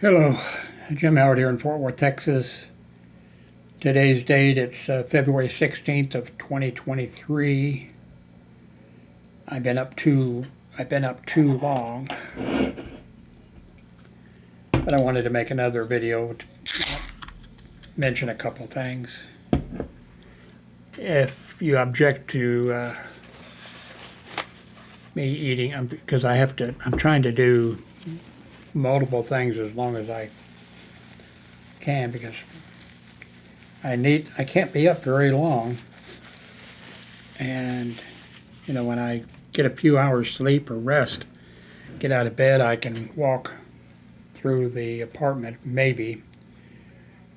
Hello, Jim Howard here in Fort Worth, Texas. Today's date, it's February 16th of 2023. I've been up too long, but I wanted to make another video to mention a couple things. If you object to me eating, because I'm trying to do multiple things as long as I can, because I can't be up very long, and when I get a few hours sleep or rest, get out of bed, I can walk through the apartment maybe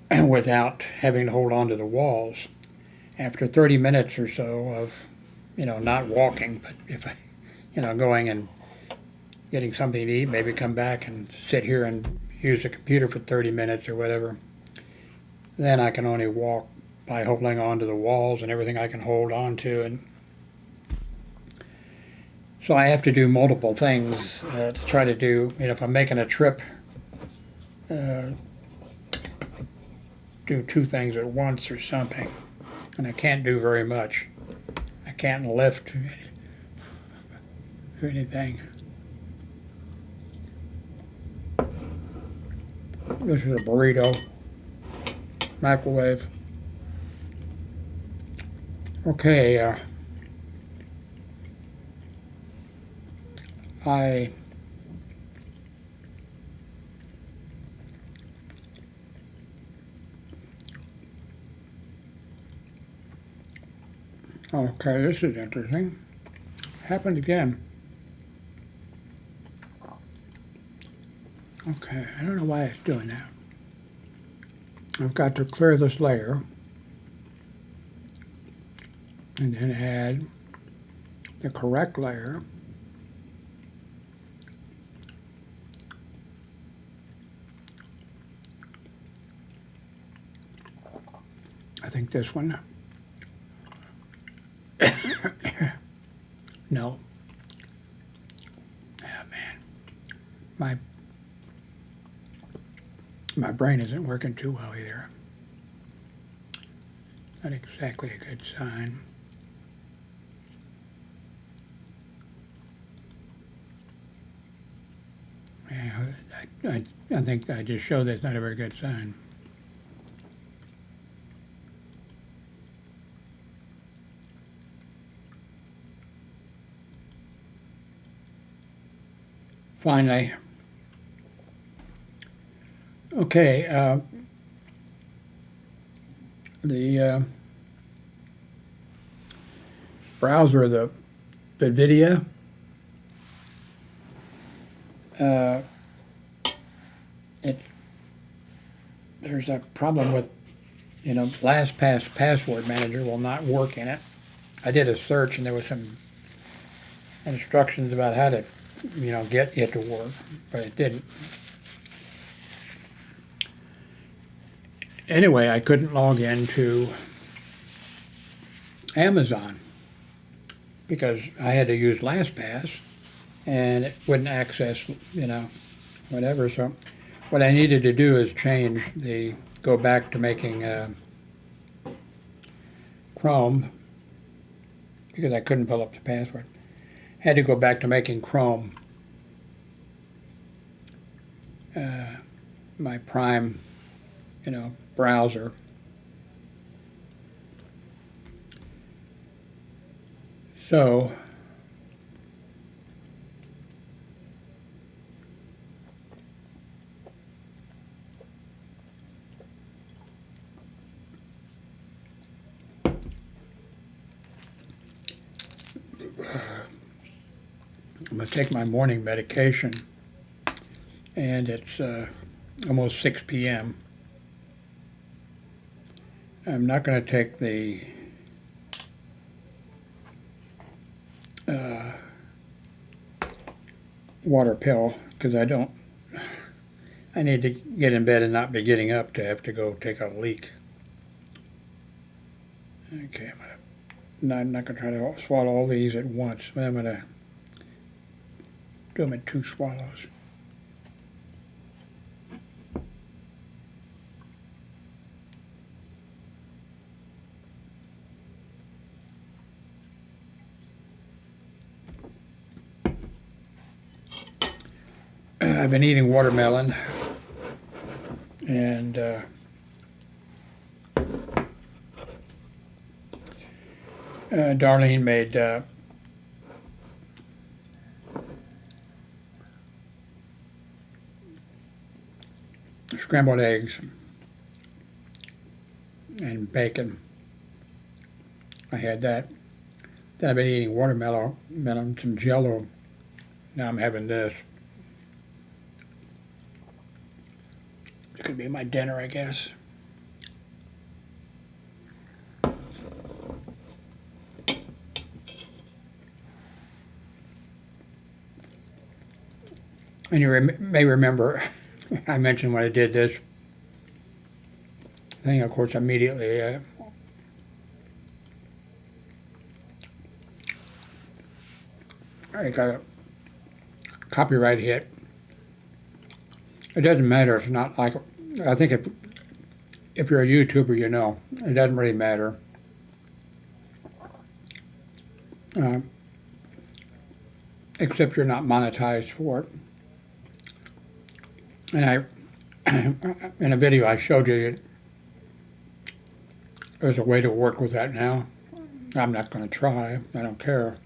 without having to hold on to the walls. After 30 minutes or so of not walking, but if I going and getting something to eat, maybe come back and sit here and use the computer for 30 minutes or whatever, then I can only walk by holding on to the walls and everything I can hold on to. And so I have to do multiple things to try to do, if I'm making a trip, do two things at once or something. And I can't do very much. I can't lift anything. This is a burrito, microwave. Okay, okay, this is interesting. Happened again. Okay, I don't know why it's doing that. I've got to clear this layer and then add the correct layer. I think this one. No. Oh man. My brain isn't working too well either. Not exactly a good sign. Yeah, I think I just showed that's not a very good sign. Finally. Okay, the browser, the video, there's a problem with, LastPass password manager will not work in it. I did a search and there was some instructions about how to, get it to work, but it didn't. Anyway, I couldn't log into Amazon because I had to use LastPass and it wouldn't access, whatever. So what I needed to do is go back to making Chrome, because I couldn't pull up the password. Had to go back to making Chrome my prime, browser. So I'm going to take my morning medication, and it's almost 6 p.m. I'm not going to take the water pill because I need to get in bed and not be getting up to have to go take a leak. Okay, I'm not going to try to swallow all these at once. I'm going to do them in 2 swallows. I've been eating watermelon, and Darlene made scrambled eggs and bacon. I had that. Then I've been eating watermelon, some Jell-O. Now I'm having this. This could be my dinner, I guess. And you may remember, I mentioned when I did this thing, of course, immediately I got a copyright hit. It doesn't matter. It's not like, I think if you're a YouTuber, you know, it doesn't really matter. Except you're not monetized for it. And in a video I showed you, there's a way to work with that now. I'm not going to try. I don't care.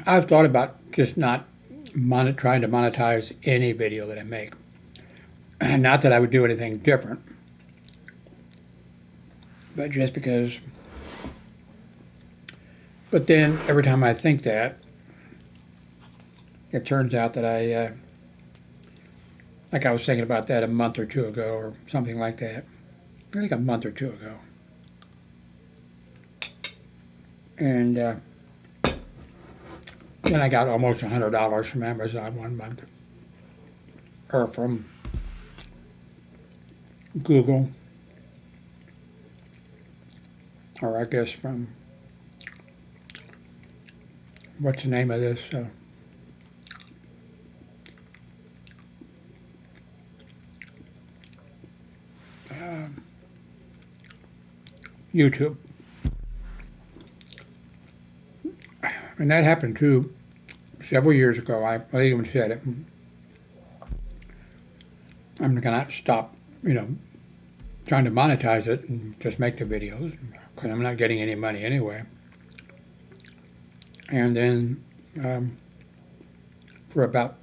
I've thought about just not trying to monetize any video that I make. Not that I would do anything different, but just because. But then every time I think that, it turns out that like I was thinking about that a month or two ago or something like that. I think a month or two ago. And then I got almost $100 from Amazon one month. Or from Google. Or I guess from, what's the name of this? YouTube. And that happened too several years ago. I even said it. I'm gonna stop, trying to monetize it and just make the videos because I'm not getting any money anyway. And then for about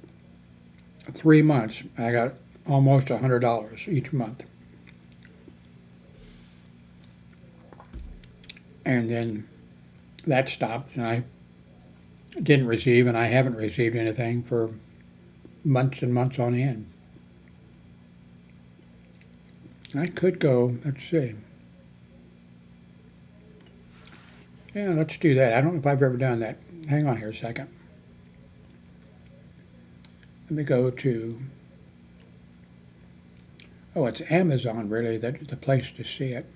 3 months, I got almost $100 each month. And then that stopped, and I didn't receive, and I haven't received anything for months and months on end. I could go, let's see. Yeah, let's do that. I don't know if I've ever done that. Hang on here a second. Let me go to, oh, it's Amazon, really, that's the place to see it.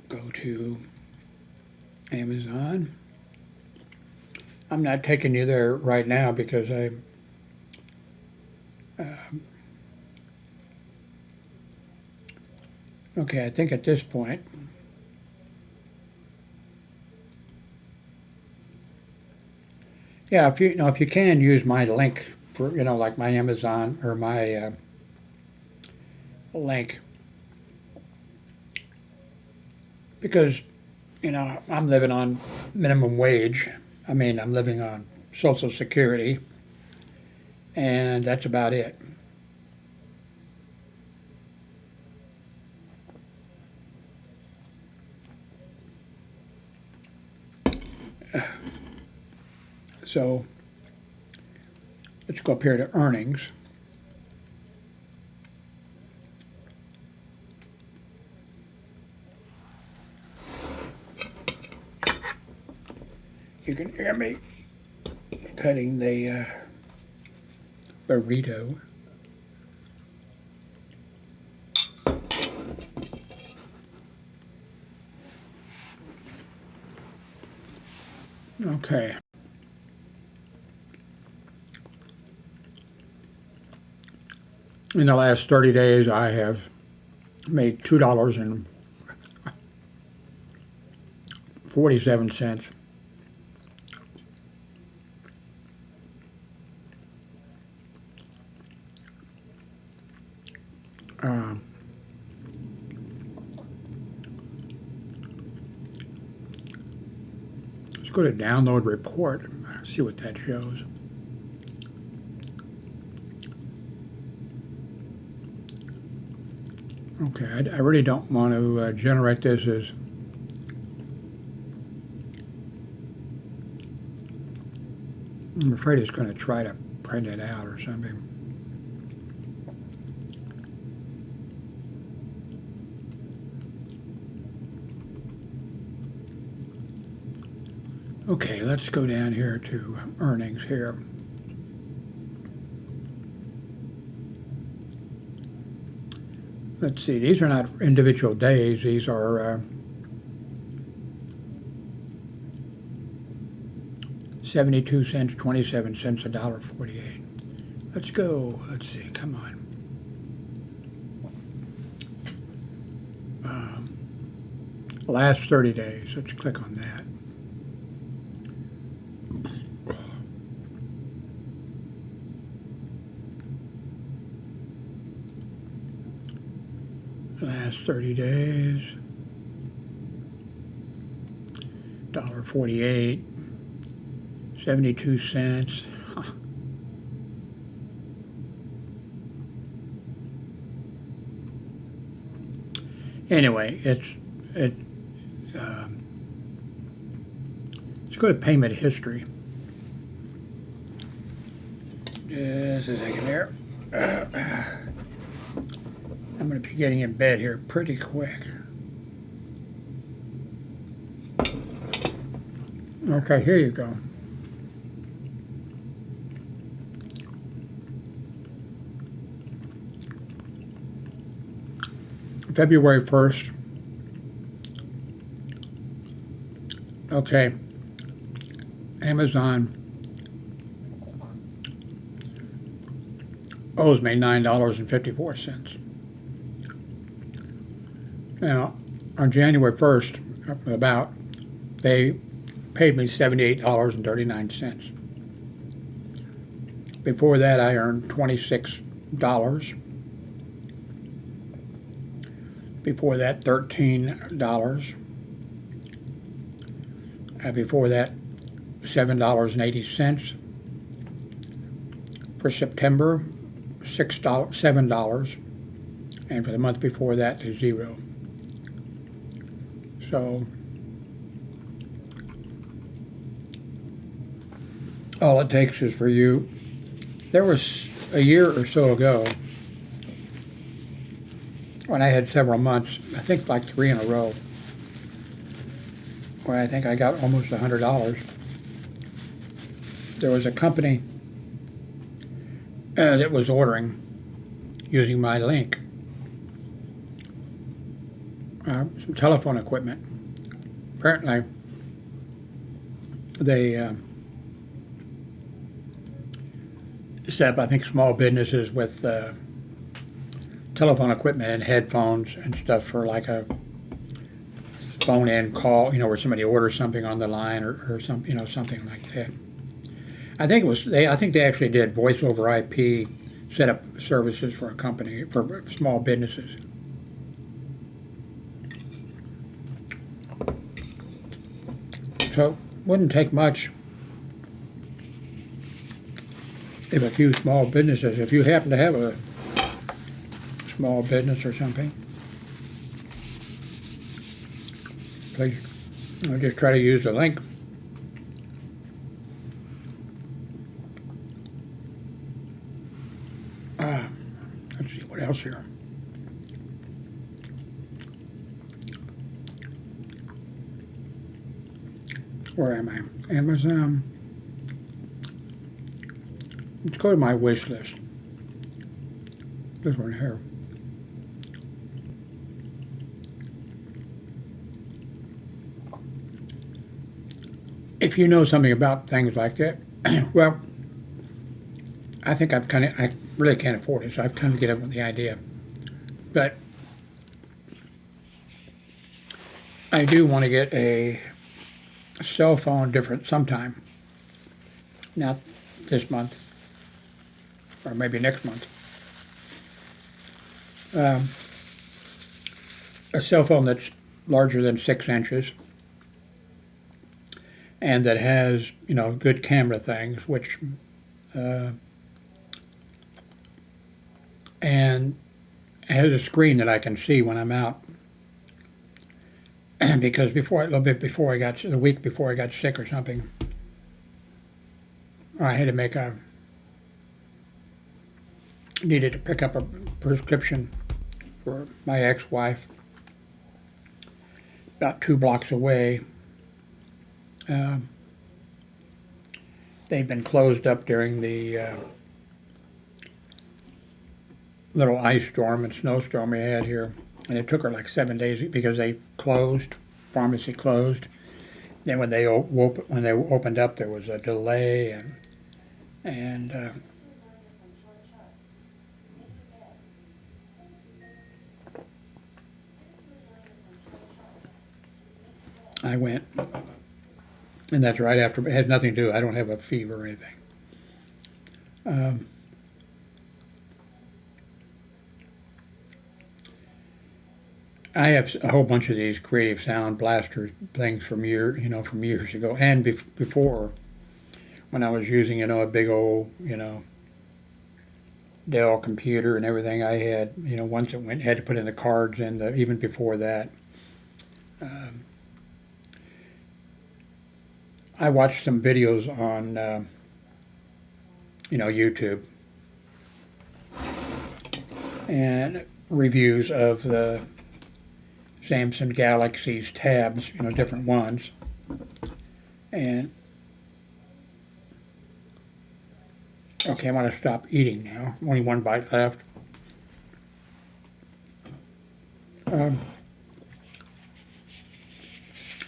Go to Amazon. I'm not taking you there right now because okay, I think at this point, yeah, if you can use my link for, like my Amazon or my link, because, I'm living on minimum wage. I mean, I'm living on Social Security, and that's about it. So let's go up here to earnings. You can hear me cutting the burrito. Okay. In the last 30 days, I have made $2 and 47 cents. Let's go to download report, see what that shows. Okay, I really don't want to generate this as I'm afraid it's going to try to print it out or something. Okay, let's go down here to earnings here. Let's see, these are not individual days, these are 72 cents, 27 cents, $1.48. Let's go, let's see, come on. Last 30 days, let's click on that. Last 30 days, $1.48, 72 cents. Huh. Anyway, let's go to payment history. Just a second here. I'm going to be getting in bed here pretty quick. Okay, here you go. February 1st. Okay. Amazon owes me $9.54. Now, on January 1st, they paid me $78.39. Before that, I earned $26. Before that, $13. Before that, $7.80. For September, $7. And for the month before that, $0. So all it takes is for you. There was a year or so ago when I had several months, I think like 3 in a row, where I think I got almost $100. There was a company that was ordering using my link some telephone equipment. Apparently, they set up, I think, small businesses with telephone equipment and headphones and stuff for like a phone-in call, where somebody orders something on the line or something, something like that. I think they actually did voice over IP set up services for a company, for small businesses. So it wouldn't take much if a few small businesses, if you happen to have a small business or something, please just try to use the link. Let's see what else here. Where am I? Amazon. Let's go to my wish list. This one here. If you know something about things like that, well, I think I really can't afford it, so I've kind of given up with the idea. But I do want to get a cell phone different sometime. Not this month, or maybe next month. A cell phone that's larger than 6 inches and that has, good camera things, which, and has a screen that I can see when I'm out. Because the week before I got sick or something, I had to needed to pick up a prescription for my ex-wife about 2 blocks away. They'd been closed up during the little ice storm and snowstorm we had here, and it took her like 7 days because they closed, pharmacy closed. Then when they opened up, there was a delay, and I went, and that's right after. It had nothing to do. I don't have a fever or anything. I have a whole bunch of these Creative Sound Blaster things from years ago, and before, when I was using, a big old, Dell computer and everything. I had, once it had to put in the cards, and even before that. I watched some videos on, YouTube, and reviews of the Samsung Galaxy's tabs, different ones. And, okay, I want to stop eating now. Only 1 bite left. And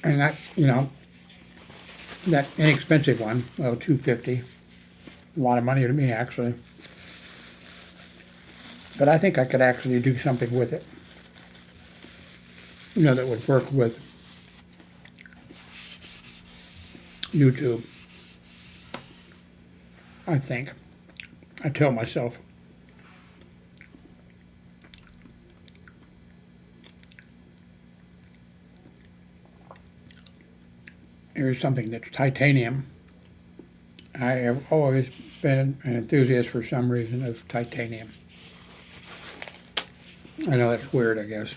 that, that inexpensive one, well, $250, a lot of money to me, actually. But I think I could actually do something with it, that would work with YouTube. I think. I tell myself. Here's something that's titanium. I have always been an enthusiast for some reason of titanium. I know that's weird, I guess.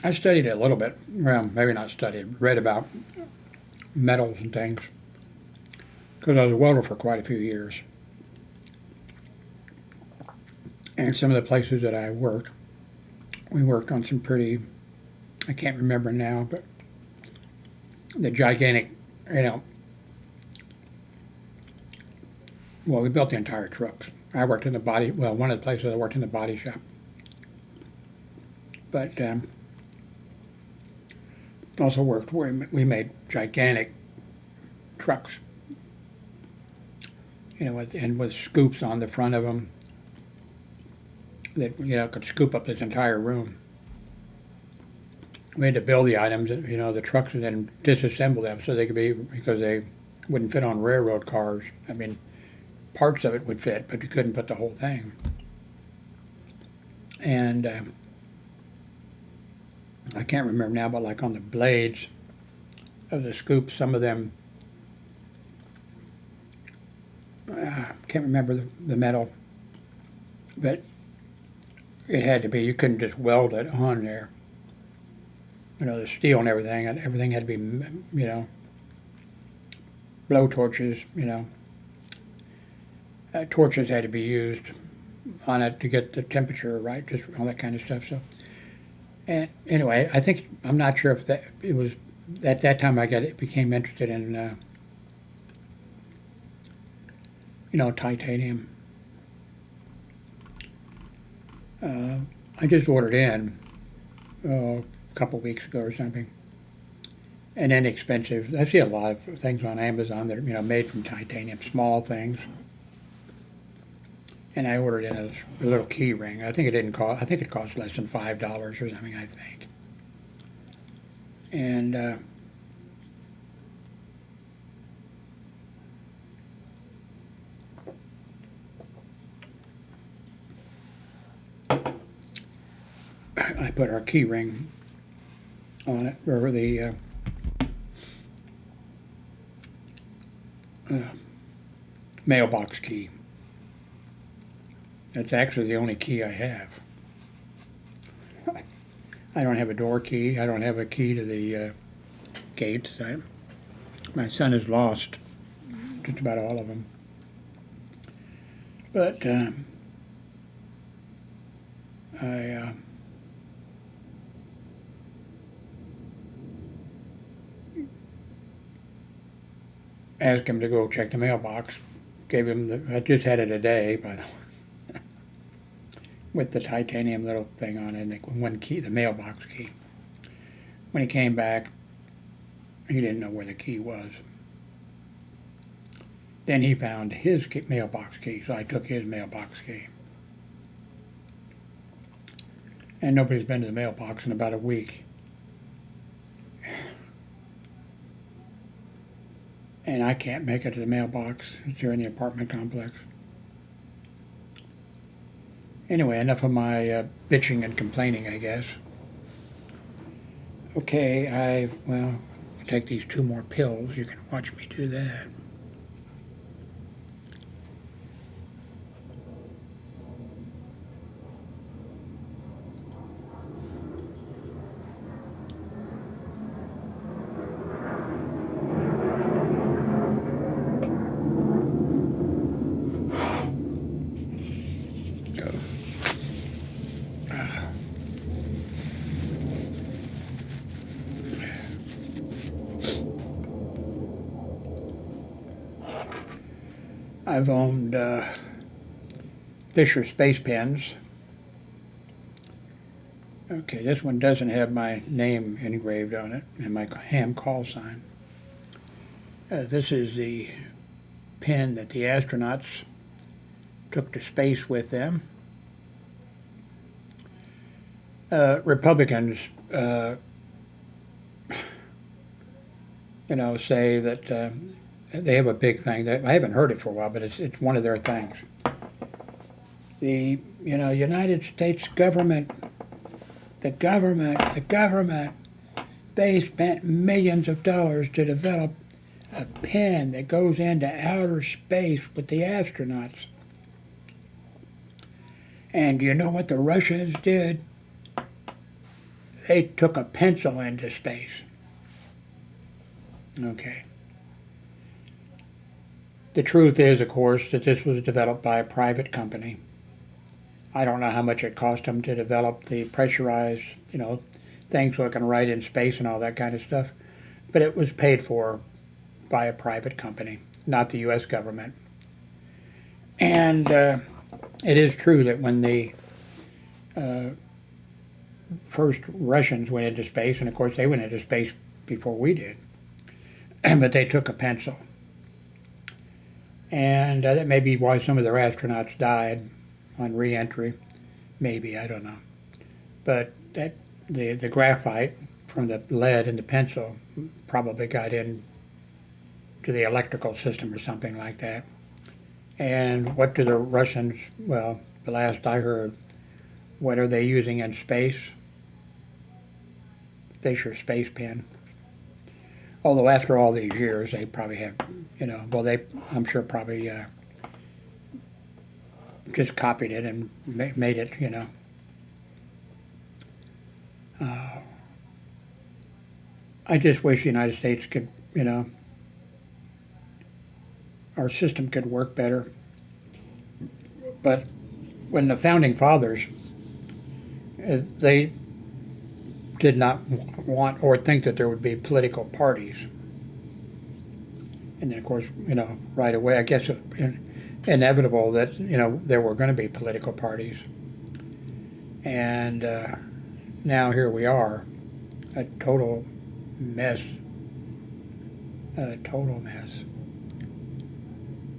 I studied it a little bit. Well, maybe not studied, read about metals and things, because I was a welder for quite a few years. And some of the places that I worked, we worked on some pretty, I can't remember now, but the gigantic, well, we built the entire trucks. I worked in the body, well, one of the places I worked in the body shop. But also worked where we made gigantic trucks, with scoops on the front of them that, could scoop up this entire room. We had to build the items, the trucks, and then disassemble them so they could because they wouldn't fit on railroad cars. I mean, parts of it would fit, but you couldn't put the whole thing. And I can't remember now, but like on the blades of the scoops, some of them, I can't remember the metal, but it had to be, you couldn't just weld it on there. The steel and everything had to be, blow torches, torches had to be used on it to get the temperature right, just all that kind of stuff. So, and anyway, I'm not sure if it was, at that time became interested in, titanium. I just ordered in a couple weeks ago or something. And inexpensive. I see a lot of things on Amazon that are, made from titanium, small things. and I ordered in a little key ring. I think it didn't cost. I think it cost less than $5 or something. I think, and I put our key ring on it, or the mailbox key. That's actually the only key I have. I don't have a door key. I don't have a key to the gates. My son has lost just about all of them. But I asked him to go check the mailbox. Gave him I just had it a day, by the way, with the titanium little thing on it, and one key, the mailbox key. When he came back, he didn't know where the key was. Then he found his mailbox key, so I took his mailbox key. And nobody's been to the mailbox in about a week. And I can't make it to the mailbox. It's here in the apartment complex. Anyway, enough of my bitching and complaining, I guess. Okay, I'll take these 2 more pills. You can watch me do that. I've owned Fisher space pens. Okay, this one doesn't have my name engraved on it and my ham call sign. This is the pen that the astronauts took to space with them. Republicans, say that they have a big thing. I haven't heard it for a while, but it's one of their things. The United States government, the government, they spent millions of dollars to develop a pen that goes into outer space with the astronauts. And you know what the Russians did? They took a pencil into space. Okay. The truth is, of course, that this was developed by a private company. I don't know how much it cost them to develop the pressurized, things so it can write in space and all that kind of stuff. But it was paid for by a private company, not the U.S. government. And it is true that when the first Russians went into space, and of course they went into space before we did, but they took a pencil. And that may be why some of their astronauts died on re-entry. Maybe, I don't know. But the graphite from the lead in the pencil probably got in to the electrical system or something like that. And what do the Russians, the last I heard, what are they using in space? Fisher space pen. Although after all these years, they probably have, I'm sure probably just copied it and made it, I just wish the United States could, our system could work better. But when the Founding Fathers, they did not want or think that there would be political parties. And then, of course, right away, I guess it's inevitable that, there were going to be political parties. And now here we are, a total mess. A total mess.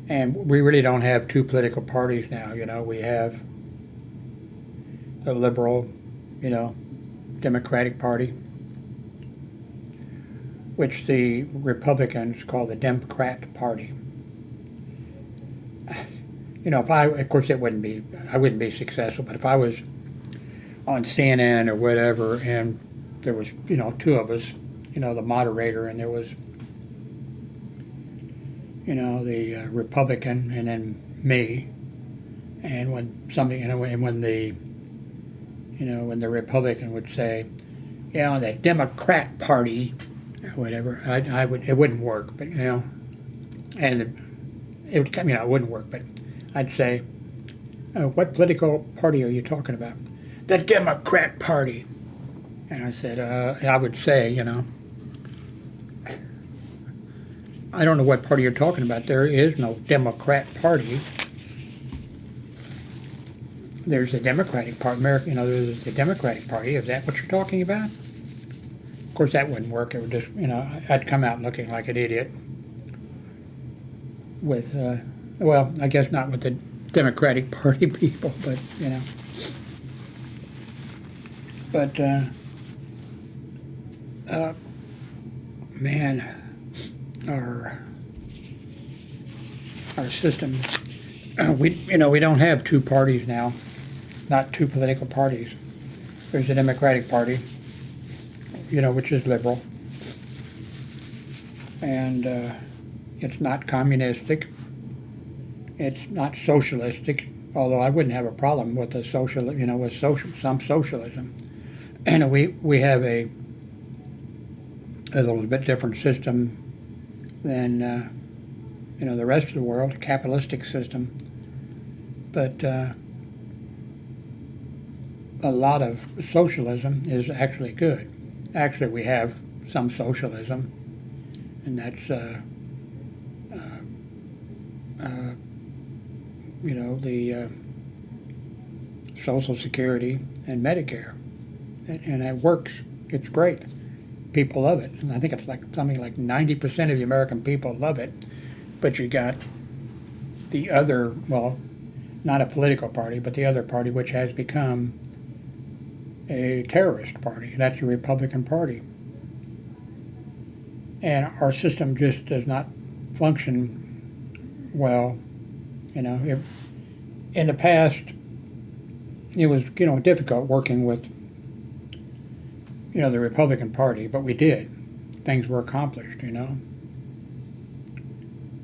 And we really don't have two political parties now. We have the liberal, Democratic Party, which the Republicans call the Democrat Party. If of course I wouldn't be successful, but if I was on CNN or whatever, and there was, two of us, the moderator, and there was, the Republican, and then me, and when something, and when the Republican would say, the Democrat Party, or whatever, it wouldn't work, but, and it would, it wouldn't work, but I'd say, what political party are you talking about? The Democrat Party. And I said, I would say, I don't know what party you're talking about. There is no Democrat Party. There's the Democratic Party. There's the Democratic Party. Is that what you're talking about? Of course, that wouldn't work. It would just, I'd come out looking like an idiot with, well, I guess not with the Democratic Party people, but, But, man, our system, we don't have two parties now, not two political parties. There's the Democratic Party, which is liberal, and it's not communistic, it's not socialistic, although I wouldn't have a problem with some socialism. And we have a little bit different system than the rest of the world, a capitalistic system. But a lot of socialism is actually good. Actually, we have some socialism, and that's the Social Security and Medicare. And it works. It's great. People love it. And I think it's something like 90% of the American people love it. But you got the other, well, not a political party, but the other party, which has become a terrorist party. That's the Republican Party. And our system just does not function well. If, in the past, it was, difficult working with the Republican Party, but we did. Things were accomplished, World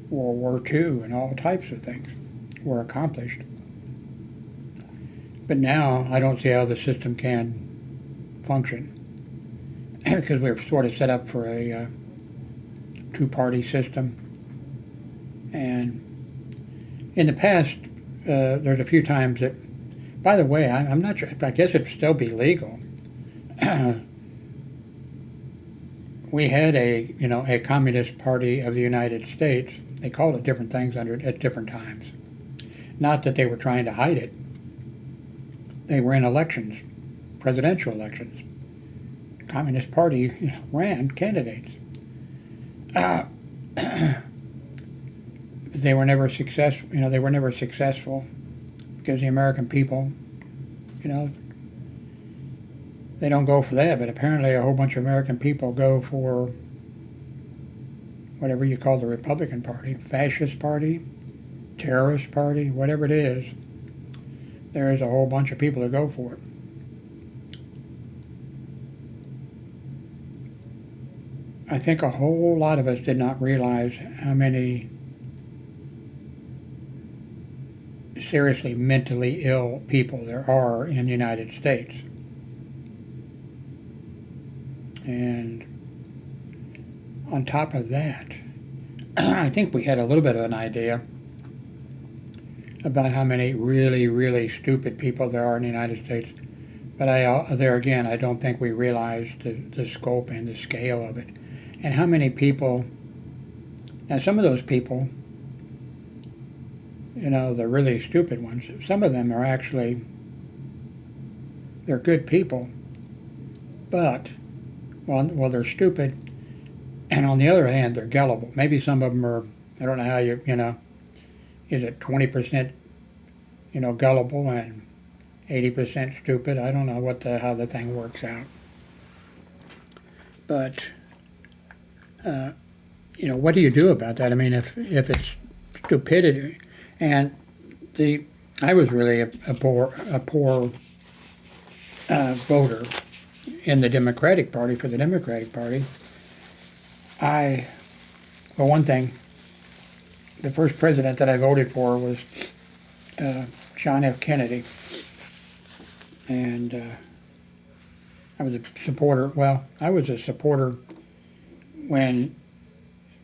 War II and all types of things were accomplished. But now I don't see how the system can function because we're sort of set up for a two-party system. And in the past, there's a few times that, by the way, I'm not sure, I guess it'd still be legal. We had a Communist Party of the United States. They called it different things at different times. Not that they were trying to hide it. They were in elections, presidential elections. The Communist Party ran candidates. They were never successful. They were never successful because the American people, they don't go for that, but apparently a whole bunch of American people go for whatever you call the Republican Party, fascist party, terrorist party, whatever it is. There is a whole bunch of people that go for it. I think a whole lot of us did not realize how many seriously mentally ill people there are in the United States. And on top of that, I think we had a little bit of an idea about how many really, really stupid people there are in the United States. But there again, I don't think we realized the scope and the scale of it. And how many people, now some of those people, the really stupid ones, some of them are actually, they're good people, but, well, they're stupid, and on the other hand, they're gullible. Maybe some of them are, I don't know how is it 20%, gullible and 80% stupid? I don't know how the thing works out. But, what do you do about that? I mean, if it's stupidity, and I was really a poor voter in the Democratic Party, for the Democratic Party. Well, one thing, the first president that I voted for was John F. Kennedy. And I was a supporter,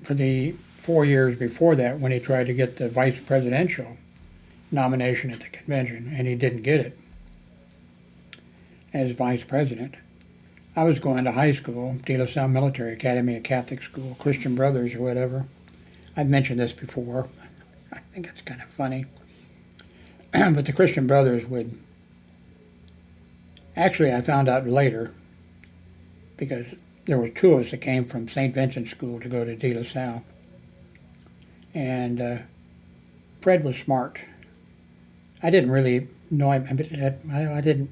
for the 4 years before that, when he tried to get the vice presidential nomination at the convention, and he didn't get it as vice president. I was going to high school, De La Salle Military Academy, a Catholic school, Christian Brothers or whatever. I've mentioned this before. I think it's kind of funny. But the Christian Brothers would... Actually, I found out later, because there were two of us that came from St. Vincent School to go to De La Salle. And Fred was smart. I didn't really know him. I didn't...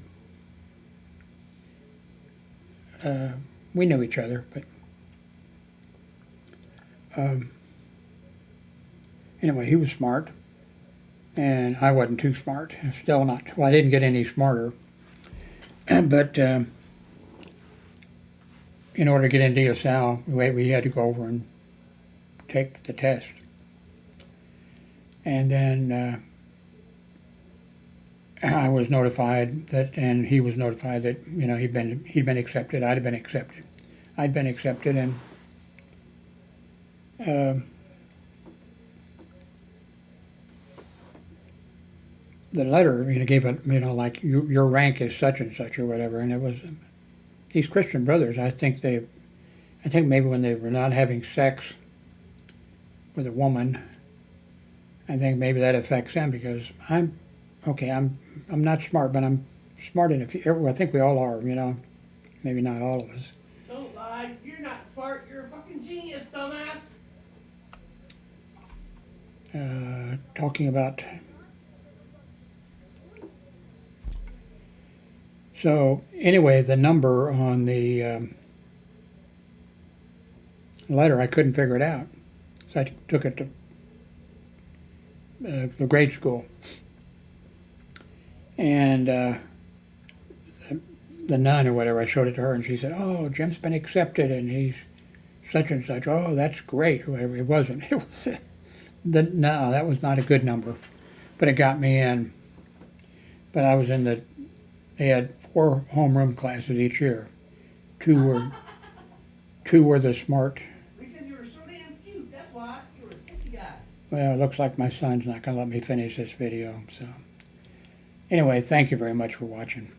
we knew each other, but... anyway, he was smart. And I wasn't too smart. Still not. Well, I didn't get any smarter. But in order to get into De La Salle, we had to go over and take the test. And then I was notified that, and he was notified that, he'd been accepted. I'd been accepted. I'd been accepted, and the letter, gave it, like your rank is such and such or whatever, and it was these Christian Brothers. I think maybe when they were not having sex with a woman, I think maybe that affects them, because I'm not smart, but I'm smart in a few. I think we all are, maybe not all of us. Don't lie. You're not smart. You're a fucking genius, dumbass. Talking about. So anyway, the number on the letter, I couldn't figure it out. So I took it to the grade school. And the nun or whatever, I showed it to her, and she said, "Oh, Jim's been accepted, and he's such and such. Oh, that's great." Whatever. It wasn't. It was no, that was not a good number, but it got me in. But I was in they had 4 homeroom classes each year. Two were the smart. Because you were so damn cute. That's why you were a sexy guy. Well, it looks like my son's not going to let me finish this video. So anyway, thank you very much for watching.